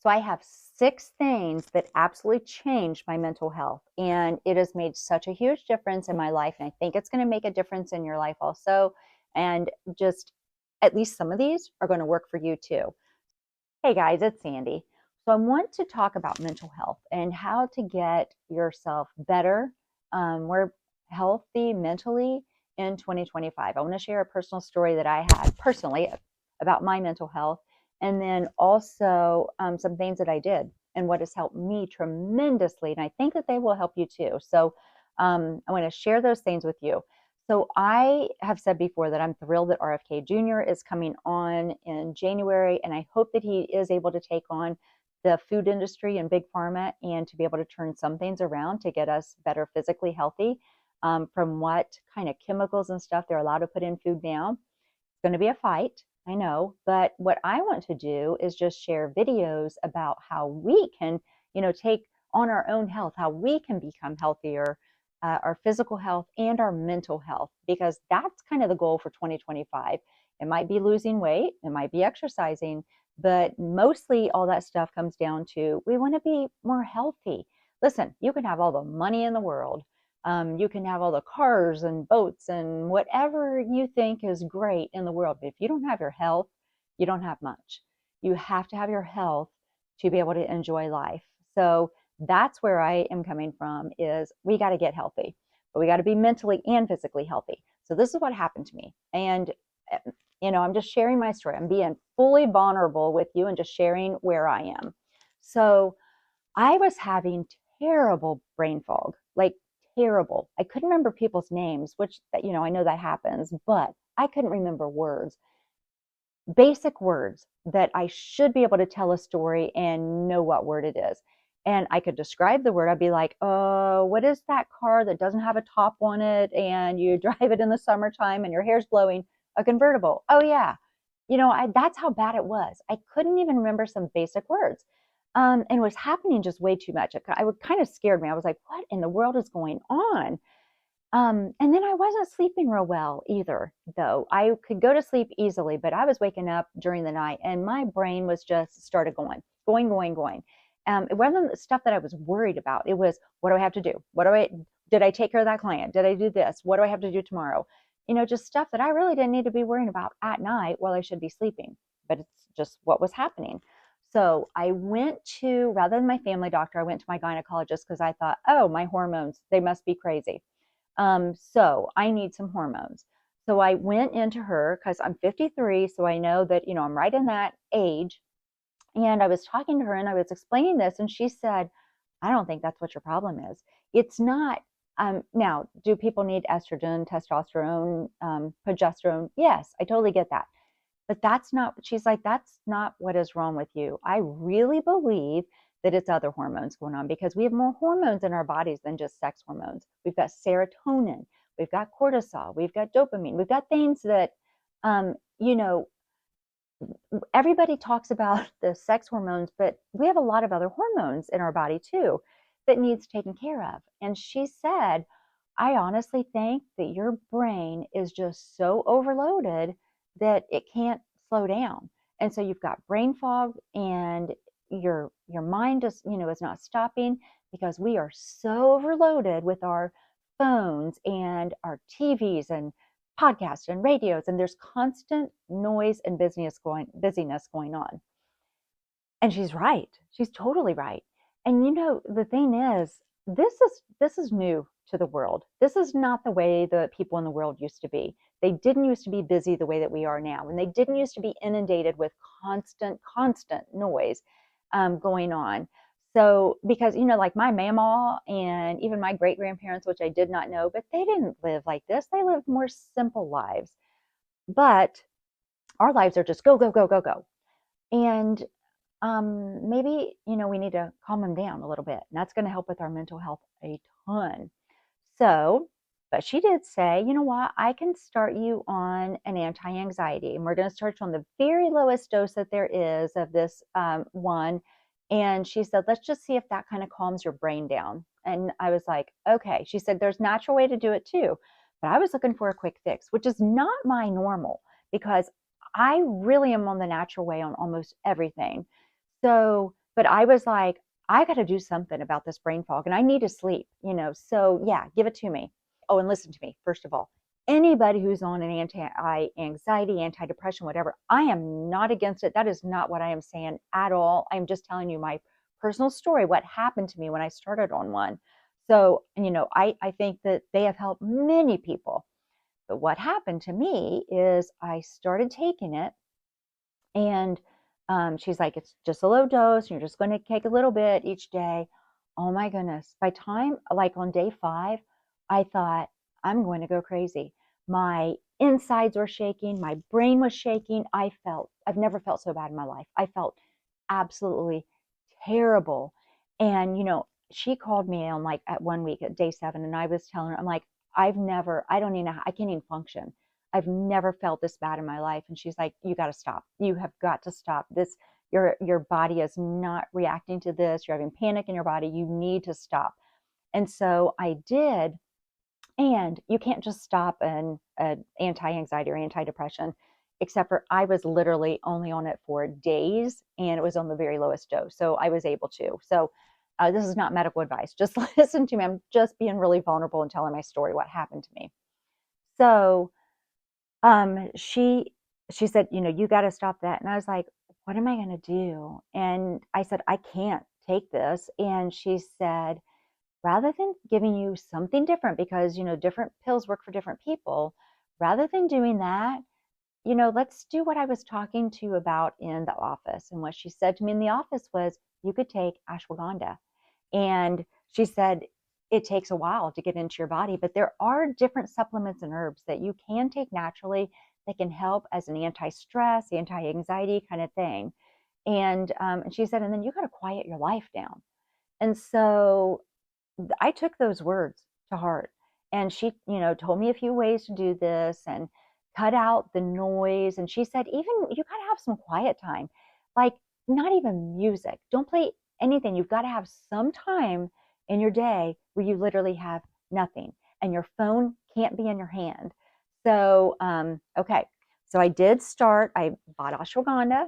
So I have 6 things that absolutely changed my mental health. And it has made such a huge difference in my life. And I think it's going to make a difference in your life also. And just at least some of these are going to work for you too. Hey guys, it's Sandy. So I want to talk about mental health and how to get yourself better, more healthy mentally in 2025. I want to share a personal story that I had personally about my mental health, and then also some things that I did and what has helped me tremendously. And I think that they will help you too. So I want to share those things with you. So I have said before that I'm thrilled that RFK Jr. is coming on in January, and I hope that he is able to take on the food industry and big pharma and to be able to turn some things around to get us better physically healthy from what kind of chemicals and stuff they're allowed to put in food now. It's going to be a fight, I know, but what I want to do is just share videos about how we can, take on our own health, how we can become healthier, our physical health and our mental health, because that's kind of the goal for 2025. It might be losing weight, it might be exercising, but mostly all that stuff comes down to we want to be more healthy. Listen, you can have all the money in the world. You can have all the cars and boats and whatever you think is great in the world. But if you don't have your health, you don't have much. You have to have your health to be able to enjoy life. So that's where I am coming from is we got to get healthy, but we got to be mentally and physically healthy. So this is what happened to me. And, I'm just sharing my story. I'm being fully vulnerable with you and just sharing where I am. So I was having terrible brain fog, like terrible. I couldn't remember people's names, which, I know that happens, but I couldn't remember words, basic words that I should be able to tell a story and know what word it is. And I could describe the word. I'd be like, oh, what is that car that doesn't have a top on it and you drive it in the summertime and your hair's blowing? A convertible. Oh, yeah. That's how bad it was. I couldn't even remember some basic words. And it was happening just way too much. It kind of scared me. I was like, what in the world is going on? And then I wasn't sleeping real well either, though. I could go to sleep easily, but I was waking up during the night and my brain was just started going. It wasn't the stuff that I was worried about. It was, what do I have to do? Did I take care of that client? Did I do this? What do I have to do tomorrow? Just stuff that I really didn't need to be worrying about at night while I should be sleeping. But it's just what was happening. So I went to, rather than my family doctor, I went to my gynecologist because I thought, oh, my hormones, they must be crazy. So I need some hormones. So I went into her because I'm 53. So I know that, I'm right in that age. And I was talking to her and I was explaining this. And she said, I don't think that's what your problem is. It's not. Now, do people need estrogen, testosterone, progesterone? Yes, I totally get that. But that's not, she's like, that's not what is wrong with you. I really believe that it's other hormones going on because we have more hormones in our bodies than just sex hormones. We've got serotonin, we've got cortisol, we've got dopamine, we've got things that, um, you know, everybody talks about the sex hormones, but we have a lot of other hormones in our body too that needs taken care of. And she said, I honestly think that your brain is just so overloaded that it can't slow down. And so you've got brain fog and your mind just, is not stopping because we are so overloaded with our phones and our TVs and podcasts and radios, and there's constant noise and busyness going on. And she's right. She's totally right. And the thing is, this is new to the world. This is not the way the people in the world used to be. They didn't used to be busy the way that we are now, and they didn't used to be inundated with constant noise going on. So, because, like my mama and even my great grandparents, which I did not know, but they didn't live like this. They lived more simple lives. But our lives are just go, go, go, go, go. And maybe, we need to calm them down a little bit. And that's going to help with our mental health a ton. So, but she did say, you know what, I can start you on an anti-anxiety. And we're going to start you on the very lowest dose that there is of this one. And she said, let's just see if that kind of calms your brain down. And I was like, okay. She said, there's a natural way to do it too. But I was looking for a quick fix, which is not my normal because I really am on the natural way on almost everything. So, but I was like, I got to do something about this brain fog and I need to sleep, So yeah, give it to me. Oh, and listen to me, first of all. Anybody who's on an anti-anxiety, antidepressant, whatever, I am not against it. That is not what I am saying at all. I'm just telling you my personal story, what happened to me when I started on one. So, I think that they have helped many people. But what happened to me is I started taking it, and she's like, it's just a low dose. You're just going to take a little bit each day. Oh my goodness. By time, like on day 5, I thought, I'm going to go crazy. My insides were shaking. My brain was shaking. I've never felt so bad in my life. I felt absolutely terrible. And, she called me on like at 1 week at day 7, and I was telling her, I'm like, I don't even know, I can't even function. I've never felt this bad in my life. And she's like, you got to stop. You have got to stop this. Your body is not reacting to this. You're having panic in your body. You need to stop. And so I did. And you can't just stop an anti-anxiety or antidepressant, except for I was literally only on it for days, and it was on the very lowest dose. So I was able to. So this is not medical advice. Just listen to me. I'm just being really vulnerable and telling my story, what happened to me. So she said, you got to stop that. And I was like, what am I going to do? And I said, I can't take this. And she said, rather than giving you something different, because, different pills work for different people, rather than doing that, let's do what I was talking to you about in the office. And what she said to me in the office was, you could take ashwagandha. And she said, it takes a while to get into your body, but there are different supplements and herbs that you can take naturally that can help as an anti-stress, anti-anxiety kind of thing. And she said, and then you got to quiet your life down. And so I took those words to heart. And she, told me a few ways to do this and cut out the noise. And she said, even you got to have some quiet time, like not even music. Don't play anything. You've got to have some time in your day where you literally have nothing and your phone can't be in your hand. So, okay. So I did start, I bought ashwagandha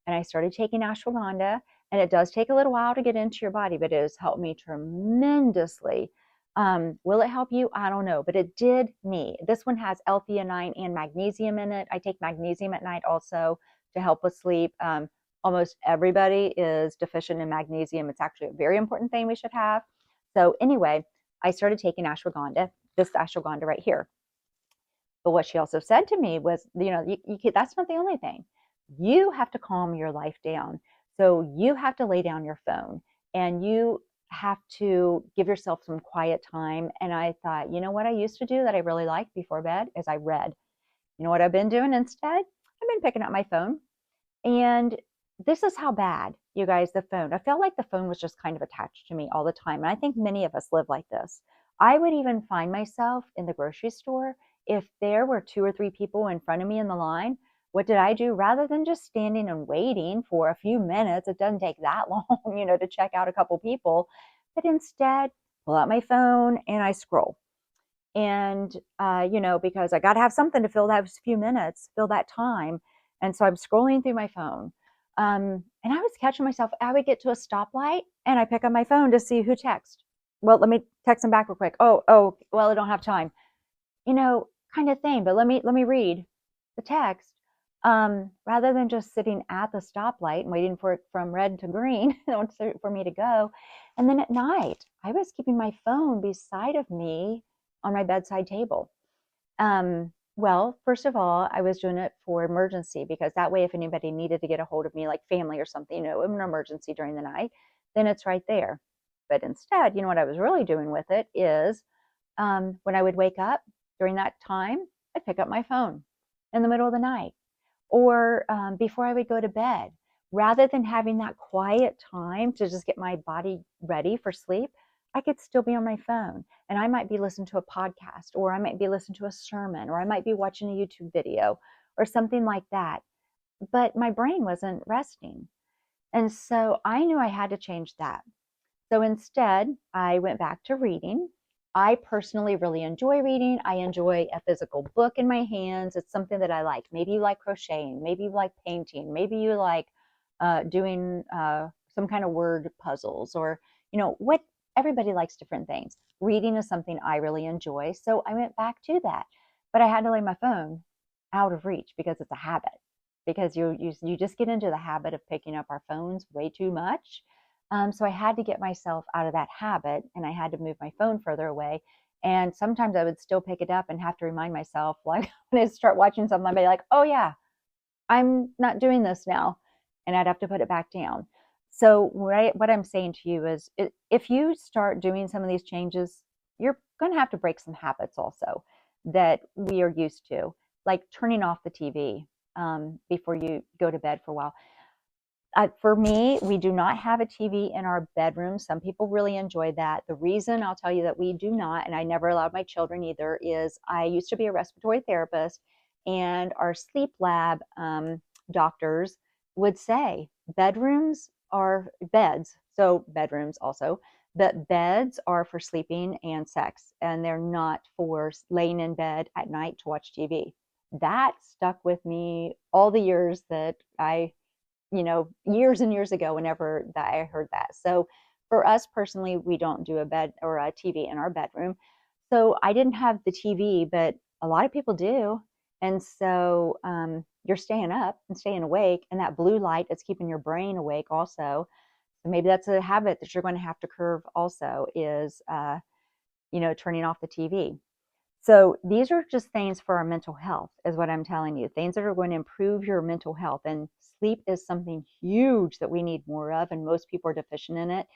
and I started taking ashwagandha. And it does take a little while to get into your body, but it has helped me tremendously. Will it help you? I don't know, but it did me. This one has L-theanine and magnesium in it. I take magnesium at night also to help with sleep. Almost everybody is deficient in magnesium. It's actually a very important thing we should have. So anyway, I started taking ashwagandha, this ashwagandha right here. But what she also said to me was, that's not the only thing. You have to calm your life down. So you have to lay down your phone and you have to give yourself some quiet time. And I thought, what I used to do that I really liked before bed is I read. You know what I've been doing instead? I've been picking up my phone. And this is how bad, you guys, the phone. I felt like the phone was just kind of attached to me all the time. And I think many of us live like this. I would even find myself in the grocery store if there were 2 or 3 people in front of me in the line. What did I do? Rather than just standing and waiting for a few minutes, it doesn't take that long, to check out a couple people, but instead pull out my phone and I scroll. And, because I got to have something to fill those few minutes, fill that time. And so I'm scrolling through my phone. And I was catching myself. I would get to a stoplight and I pick up my phone to see who texted. Well, let me text them back real quick. Oh, well, I don't have time, kind of thing. But let me read the text. Rather than just sitting at the stoplight and waiting for it from red to green for me to go. And then at night, I was keeping my phone beside of me on my bedside table. Well, first of all, I was doing it for emergency, because that way, if anybody needed to get a hold of me, like family or something, an emergency during the night, then it's right there. But instead, what I was really doing with it is when I would wake up during that time, I'd pick up my phone in the middle of the night, or before I would go to bed. Rather than having that quiet time to just get my body ready for sleep, I could still be on my phone, and I might be listening to a podcast, or I might be listening to a sermon, or I might be watching a YouTube video or something like that. But my brain wasn't resting. And so I knew I had to change that. So instead, I went back to reading. I personally really enjoy reading. I enjoy a physical book in my hands. It's something that I like. Maybe you like crocheting. Maybe you like painting. Maybe you like doing some kind of word puzzles, or, what everybody likes different things. Reading is something I really enjoy. So I went back to that. But I had to lay my phone out of reach because it's a habit. Because you just get into the habit of picking up our phones way too much. So I had to get myself out of that habit, and I had to move my phone further away. And sometimes I would still pick it up and have to remind myself, like when I start watching something, I'd be like, oh yeah, I'm not doing this now. And I'd have to put it back down. So what I'm saying to you is, if you start doing some of these changes, you're going to have to break some habits also that we are used to, like turning off the TV before you go to bed for a while. For me, we do not have a TV in our bedroom. Some people really enjoy that. The reason I'll tell you that we do not, and I never allowed my children either, is I used to be a respiratory therapist, and our sleep lab doctors would say bedrooms are beds, so bedrooms also, but beds are for sleeping and sex, and they're not for laying in bed at night to watch TV. That stuck with me all the years that years and years ago, whenever that I heard that. So for us personally, we don't do a bed or a TV in our bedroom. So I didn't have the TV, but a lot of people do. And so you're staying up and staying awake, and that blue light is keeping your brain awake also. So maybe that's a habit that you're going to have to curb also, is turning off the TV. So these are just things for our mental health, is what I'm telling you. Things that are going to improve your mental health. And sleep is something huge that we need more of, and most people are deficient in it.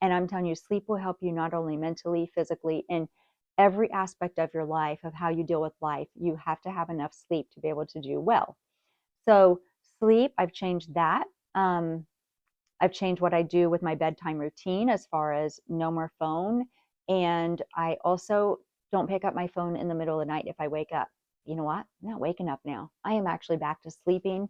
And I'm telling you, sleep will help you not only mentally, physically, in every aspect of your life, of how you deal with life. You have to have enough sleep to be able to do well. So sleep, I've changed that. I've changed what I do with my bedtime routine, as far as no more phone. And I also don't pick up my phone in the middle of the night if I wake up. You know what? I'm not waking up now. I am actually back to sleeping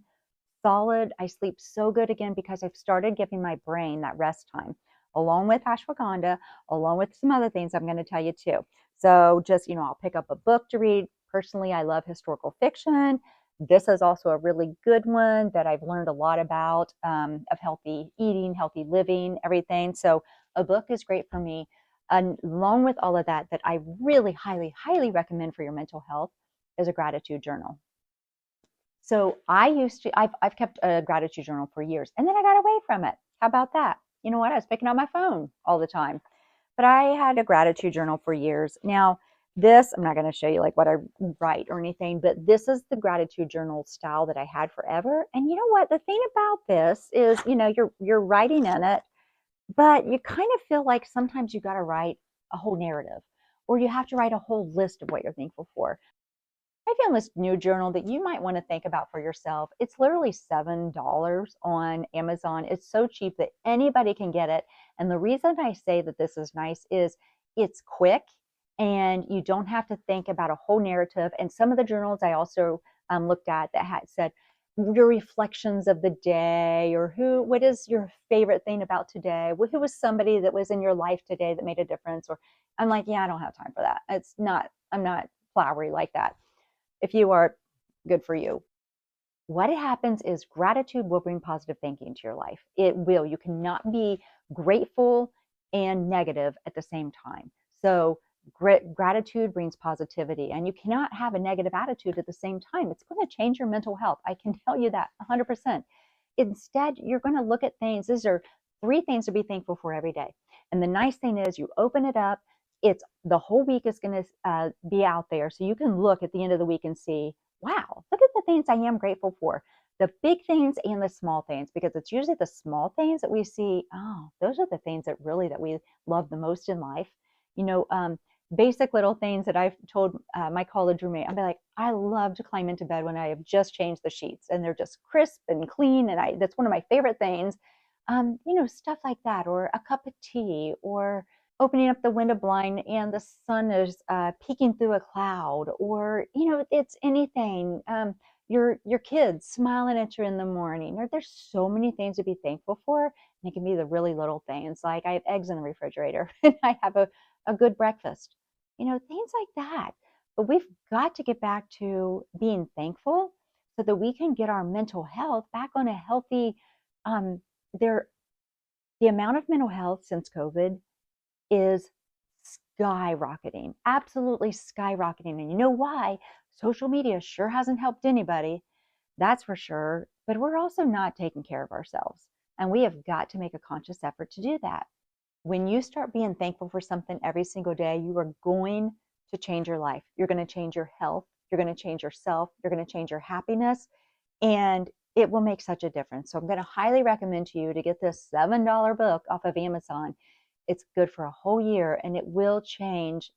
solid. I sleep so good again because I've started giving my brain that rest time, along with ashwagandha, along with some other things I'm going to tell you too. So just, I'll pick up a book to read. Personally, I love historical fiction. This is also a really good one that I've learned a lot about, of healthy eating, healthy living, everything. So a book is great for me. And along with all of that, that I really highly, highly recommend for your mental health, is a gratitude journal. So I've kept a gratitude journal for years, and then I got away from it. How about that? You know what? I was picking up my phone all the time, but I had a gratitude journal for years. Now, I'm not going to show you like what I write or anything, but this is the gratitude journal style that I had forever. And you know what? The thing about this is, you're writing in it, but you kind of feel like sometimes you got to write a whole narrative, or you have to write a whole list of what you're thankful for. I found this new journal that you might want to think about for yourself. It's literally $7 on Amazon. It's so cheap that anybody can get it. And the reason I say that this is nice is it's quick, and you don't have to think about a whole narrative. And some of the journals I also looked at that had said your reflections of the day, or what is your favorite thing about today? Who was somebody that was in your life today that made a difference? Or I'm like, yeah, I don't have time for that. I'm not flowery like that. If you are, good for you. What happens is gratitude will bring positive thinking to your life. It will. You cannot be grateful and negative at the same time. So gratitude brings positivity, and you cannot have a negative attitude at the same time. It's going to change your mental health. I can tell you that 100%. Instead, you're going to look at things. These are 3 things to be thankful for every day. And the nice thing is, you open it up, it's the whole week is going to be out there. So you can look at the end of the week and see, wow, look at the things I am grateful for. The big things and the small things, because it's usually the small things that we see, oh, those are the things that we love the most in life. Basic little things that I've told my college roommate. I'd be like, I love to climb into bed when I have just changed the sheets and they're just crisp and clean. And that's one of my favorite things. Stuff like that, or a cup of tea, or opening up the window blind and the sun is peeking through a cloud, or it's anything. Your kids smiling at you in the morning. There's so many things to be thankful for, and it can be the really little things, like I have eggs in the refrigerator and I have a good breakfast. Things like that. But we've got to get back to being thankful so that we can get our mental health back on a healthy. There The amount of mental health since COVID is skyrocketing, absolutely skyrocketing. And you know why? Social media sure hasn't helped anybody, that's for sure. But we're also not taking care of ourselves. And we have got to make a conscious effort to do that. When you start being thankful for something every single day, you are going to change your life. You're going to change your health. You're going to change yourself. You're going to change your happiness. And it will make such a difference. So I'm going to highly recommend to you to get this $7 book off of Amazon. It's good for a whole year, and it will change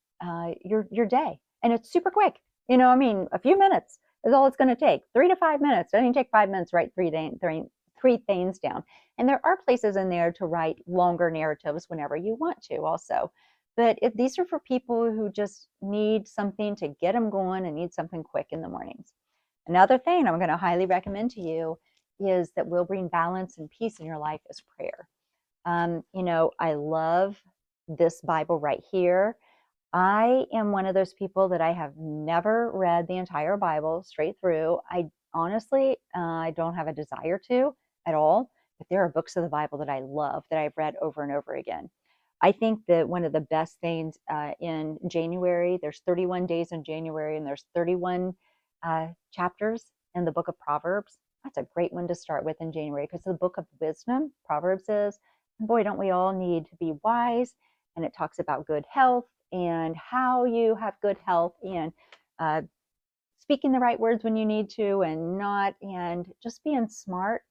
your day. And it's super quick. I mean, a few minutes is all it's going to take. 3 to 5 minutes. It doesn't even take 5 minutes to write three things down. And there are places in there to write longer narratives whenever you want to, also. But these are for people who just need something to get them going and need something quick in the mornings. Another thing I'm going to highly recommend to you is that will bring balance and peace in your life is prayer. I love this Bible right here. I am one of those people that I have never read the entire Bible straight through. I honestly, I don't have a desire to at all, but there are books of the Bible that I love that I've read over and over again. I think that one of the best things in January, there's 31 days in January, and there's 31 chapters in the book of Proverbs. That's a great one to start with in January because the book of wisdom, Proverbs is, and boy, don't we all need to be wise. And it talks about good health and how you have good health and uh, speaking the right words when you need to and not, and just being smart.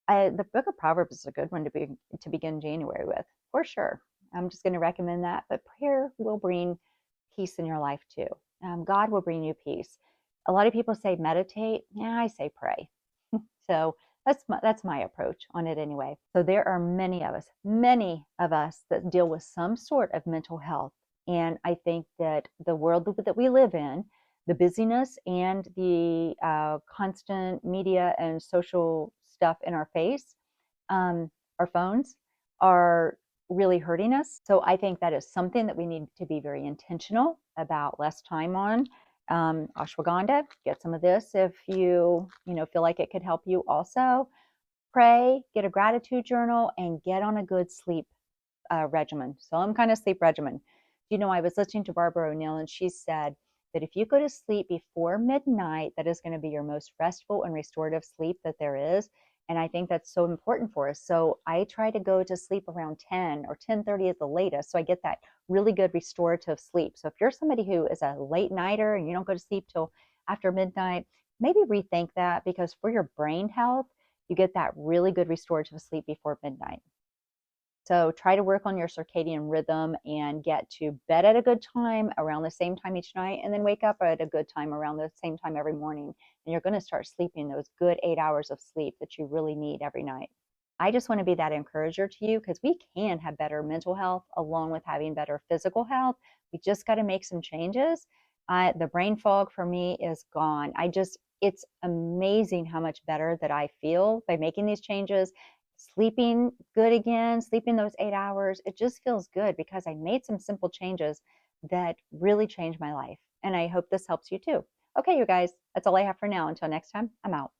The book of Proverbs is a good one to begin January with, for sure. I'm just going to recommend that. But prayer will bring peace in your life too. God will bring you peace. A lot of people say meditate. Yeah, I say pray. So that's my approach on it anyway. So there are many of us that deal with some sort of mental health. And I think that the world that we live in, the busyness and the constant media and social stuff in our face, our phones, are really hurting us. So I think that is something that we need to be very intentional about less time on. Ashwagandha, get some of this if you feel like it could help you. Also, pray, get a gratitude journal, and get on a good sleep regimen, some kind of sleep regimen. I was listening to Barbara O'Neill, and she said that if you go to sleep before midnight, that is going to be your most restful and restorative sleep that there is. And I think that's so important for us. So I try to go to sleep around 10 or 10:30 at the latest, so I get that really good restorative sleep. So if you're somebody who is a late nighter and you don't go to sleep till after midnight, maybe rethink that, because for your brain health, you get that really good restorative sleep before midnight. So try to work on your circadian rhythm and get to bed at a good time around the same time each night, and then wake up at a good time around the same time every morning. And you're going to start sleeping those good 8 hours of sleep that you really need every night. I just want to be that encourager to you, because we can have better mental health along with having better physical health. We just got to make some changes. The brain fog for me is gone. It's amazing how much better that I feel by making these changes. Sleeping good again, sleeping those 8 hours, it just feels good because I made some simple changes that really changed my life. And I hope this helps you too. Okay, you guys, that's all I have for now. Until next time, I'm out.